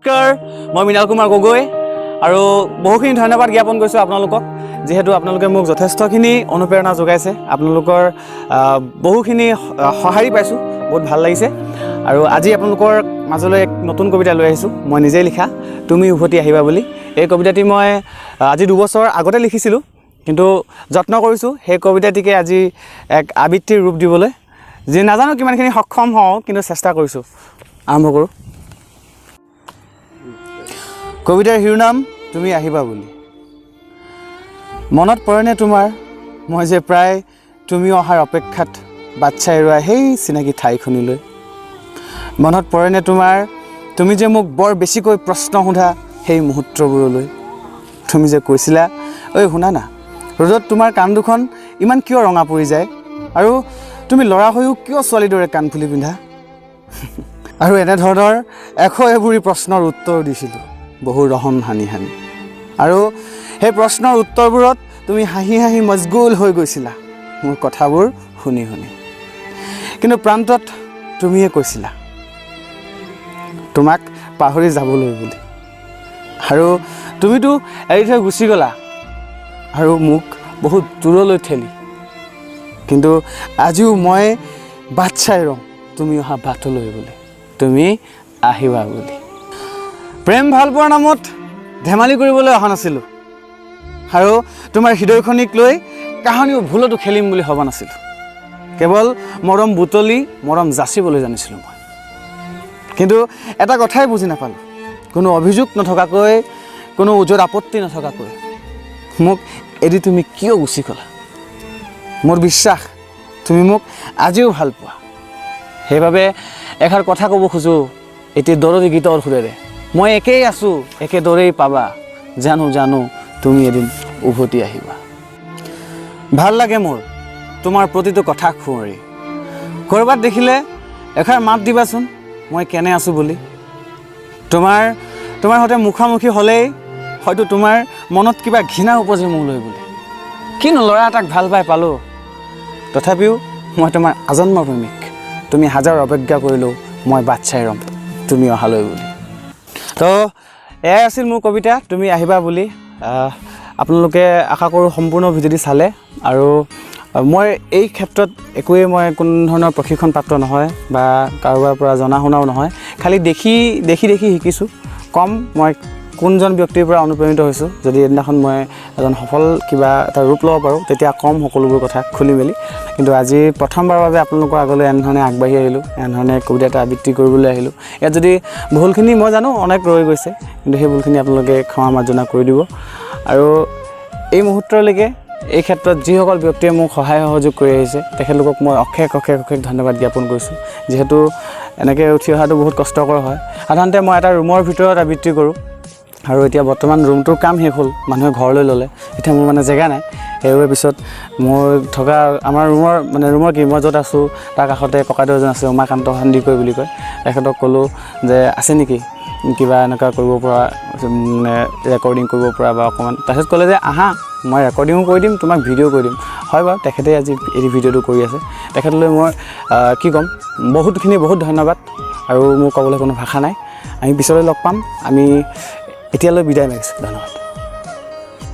মই মৃণাল কুমাৰ গগৈ আৰু বহুখিনি ধন্যবাদ জ্ঞাপন কৰিছোঁ আপোনালোকক যেহেতু আপোনালোকে মোক যথেষ্টখিনি অনুপ্ৰেৰণা যোগাইছে আপোনালোকৰ বহুখিনি সঁহাৰি পাইছোঁ বহুত ভাল লাগিছে আৰু আজি আপোনালোকৰ মাজলৈ এক নতুন কবিতা লৈ আহিছোঁ মই নিজেই লিখা তুমি উভতি আহিবা বুলি এই কবিতাটি মই আজি 2 বছৰ আগতে লিখিছিলোঁ কিন্তু যত্ন কৰিছোঁ সেই কবিতাটিকে আজি এক আবৃত্তিৰ ৰূপ দিবলৈ যে নাজানো কিমানখিনি সক্ষম হওঁ কিন্তু চেষ্টা কৰিছোঁ আৰম্ভ কৰোঁ কবিতাৰ শিৰোনাম তুমি আহিবা বুলি মনত পৰেনে তোমাৰ মই যে প্ৰায় তুমি অহাৰ অপেক্ষাত বাচ্চা এৰুৱা সেই চিনাকি ঠাইখনিলৈ মনত পৰেনে তোমাৰ তুমি যে মোক বৰ বেছিকৈ প্ৰশ্ন সোধা সেই মুহূৰ্তবোৰলৈ তুমি যে কৈছিলা ঐ শুনা না ৰ'দত তোমাৰ কাণ দুখন ইমান কিয় ৰঙা পৰি যায় আৰু তুমি ল'ৰা হৈও কিয় ছোৱালীৰ দৰে কাণ ফুলি পিন্ধা আৰু এনেধৰণৰ এশএবুৰি প্ৰশ্নৰ উত্তৰ দিছিলোঁ বহু ৰহন হানি হানি আৰু সেই প্ৰশ্নৰ উত্তৰবোৰত তুমি হাঁহি হাঁহি মজগুল হৈ গৈছিলা মোৰ কথাবোৰ শুনি শুনি কিন্তু প্ৰান্তত তুমিয়ে কৈছিলা তোমাক পাহৰি যাবলৈ বুলি আৰু তুমিতো এৰি থৈ গুচি গ'লা আৰু মোক বহুত দূৰলৈ ঠেলি কিন্তু আজিও মই বাট চাই ৰওঁ তুমি অহা বাটলৈ বুলি তুমি আহিবা বুলি প্ৰেম ভালপোৱাৰ নামত ধেমালি কৰিবলৈ অহা নাছিলোঁ আৰু তোমাৰ হৃদয়খনিক লৈ কাহানিও ভুলতো খেলিম বুলি ভবা নাছিলোঁ কেৱল মৰম বুটলি মৰম যাচিবলৈ জানিছিলোঁ মই কিন্তু এটা কথাই বুজি নাপালোঁ কোনো অভিযোগ নথকাকৈ কোনো ওজৰ আপত্তি নথকাকৈ মোক এৰি তুমি কিয় গুচি গ'লা মোৰ বিশ্বাস তুমি মোক আজিও ভাল পোৱা সেইবাবে এষাৰ কথা ক'ব খোজোঁ এতিয়া দৰদী গীতৰ সুৰেৰে মই একেই আছোঁ একেদৰেই পাবা জানো জানো তুমি এদিন উভতি আহিবা ভাল লাগে মোৰ তোমাৰ প্ৰতিটো কথা খুঁৱৰি ক'ৰবাত দেখিলে এষাৰ মাত দিবাচোন মই কেনে আছোঁ বুলি তোমাৰ সৈতে মুখামুখি হ'লেই হয়তো তোমাৰ মনত কিবা ঘৃণা উপজে মোলৈ বুলি কিনো ল'ৰা এটাক ভাল পাই পালোঁ তথাপিও মই তোমাৰ আজন্ম প্ৰেমিক তুমি হাজাৰ অৱজ্ঞা কৰিলেও মই বাট চাই ৰ'ম তুমি অহালৈ বুলি তো এয়াই আছিল মোৰ কবিতা তুমি আহিবা বুলি আপোনালোকে আশা কৰোঁ সম্পূৰ্ণ ভিডিঅ'টি চালে আৰু মই এই ক্ষেত্ৰত একোৱেই মই কোনো ধৰণৰ প্ৰশিক্ষণপ্ৰাপ্ত নহয় বা কাৰোবাৰ পৰা জনা শুনাও নহয় খালি দেখি শিকিছোঁ কম মই কোনজন ব্যক্তিৰ পৰা অনুপ্ৰাণিত হৈছোঁ যদি এদিনাখন মই এজন সফল কিবা এটা ৰূপ ল'ব পাৰোঁ তেতিয়া কম সকলোবোৰ কথা খুলি মেলি কিন্তু আজি প্ৰথমবাৰৰ বাবে আপোনালোকৰ আগলৈ এনেধৰণে আগবাঢ়ি আহিলোঁ এনেধৰণে কবিতা এটা আবৃত্তি কৰিবলৈ আহিলোঁ ইয়াত যদি ভুলখিনি মই জানো অনেক ৰৈ গৈছে কিন্তু সেই ভুলখিনি আপোনালোকে ক্ষমা মাৰ্জনা কৰি দিব আৰু এই মুহূৰ্তলৈকে এই ক্ষেত্ৰত যিসকল ব্যক্তিয়ে মোক সহায় সহযোগ কৰি আহিছে তেখেতলোকক মই অশেষ ধন্যবাদ জ্ঞাপন কৰিছোঁ যিহেতু এনেকৈ উঠি অহাটো বহুত কষ্টকৰ হয় সাধাৰণতে মই এটা ৰুমৰ ভিতৰত আবৃত্তি কৰোঁ আৰু এতিয়া বৰ্তমান ৰুমটোৰ কাম শেষ হ'ল মানুহে ঘৰলৈ ল'লে এতিয়া মোৰ মানে জেগা নাই সেইবাবে পিছত মোৰ থকা আমাৰ ৰুমৰ কি মই য'ত আছোঁ তাৰ কাষতে ককাইদেউ এজন আছে উমাকান্ত সন্দিকৈ বুলি কয় তেখেতক ক'লোঁ যে আছে নেকি কিবা এনেকুৱা কৰিব পৰা মানে ৰেকৰ্ডিং কৰিব পৰা বা অকণমান তাৰপিছত ক'লে যে আহা মই ৰেকৰ্ডিঙো কৰি দিম তোমাক ভিডিঅ' কৰি দিম হয় বাৰু তেখেতে আজি এই ভিডিঅ'টো কৰি আছে তেখেতলৈ মই কি ক'ম বহুত ধন্যবাদ আৰু মোৰ ক'বলৈ কোনো ভাষা নাই আমি পিছলৈ লগ পাম আমি এতিয়ালৈ বিদায় মাগিছোঁ ধন্যবাদ